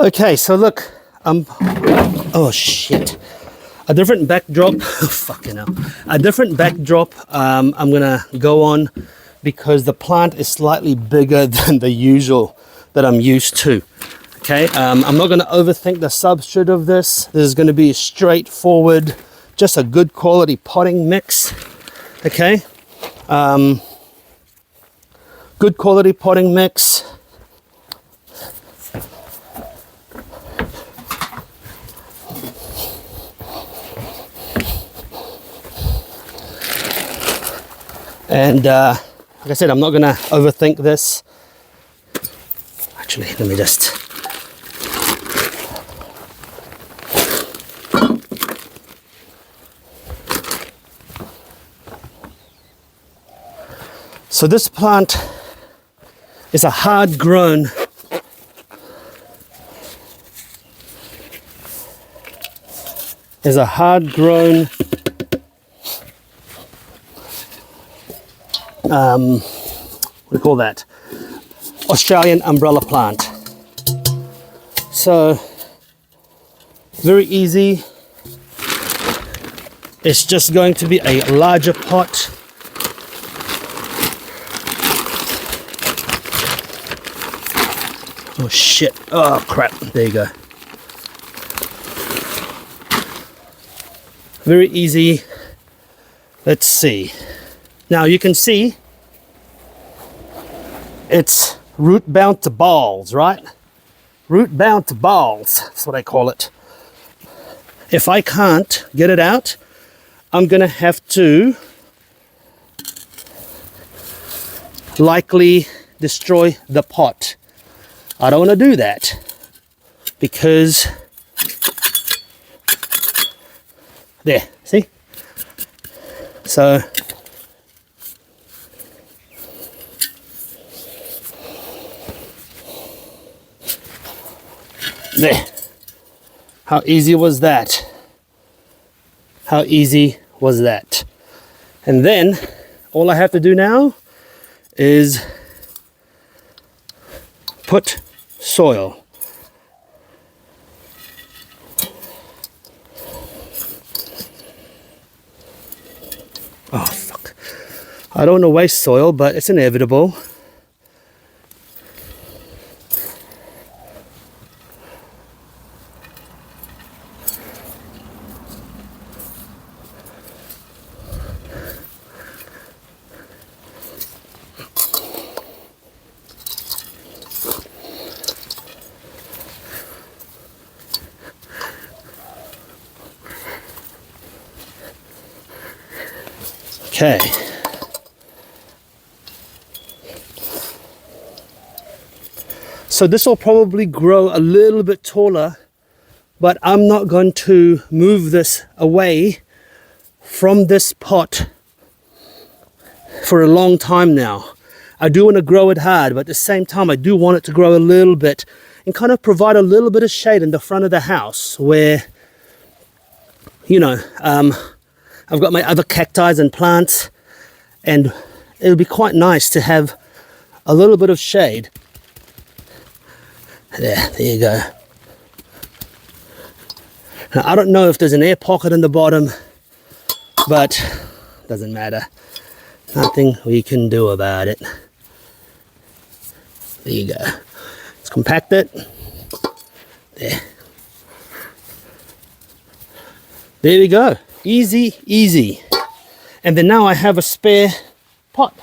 Okay, so look, oh shit, a different backdrop. Fucking hell, a different backdrop. I'm gonna go on because the plant is slightly bigger than the usual that I'm used to. Okay, I'm not gonna overthink the substrate of this. This is gonna be straightforward, just a good quality potting mix. Okay, good quality potting mix. And like I said, I'm not going to overthink this. Actually, let me just... So this plant is a hard-grown what do you call that? Australian umbrella plant. So very easy. It's just going to be a larger pot. Oh shit, oh crap, there you go. Very easy. Let's see. Now you can see it's root bound to balls, right? Root bound to balls, that's what I call it. If I can't get it out, I'm gonna have to likely destroy the pot. I don't want to do that because there, see? So there. How easy was that? How easy was that? And then all I have to do now is put soil. Oh fuck. I don't want to waste soil, but it's inevitable. Okay. So this will probably grow a little bit taller, but I'm not going to move this away from this pot for a long time now. I do want to grow it hard, but at the same time I do want it to grow a little bit and kind of provide a little bit of shade in the front of the house where, you know, I've got my other cacti and plants, and it would be quite nice to have a little bit of shade. There you go. Now, I don't know if there's an air pocket in the bottom, but doesn't matter. Nothing we can do about it. There you go. Let's compact it. There. There we go. Easy, easy. And then now I have a spare pot.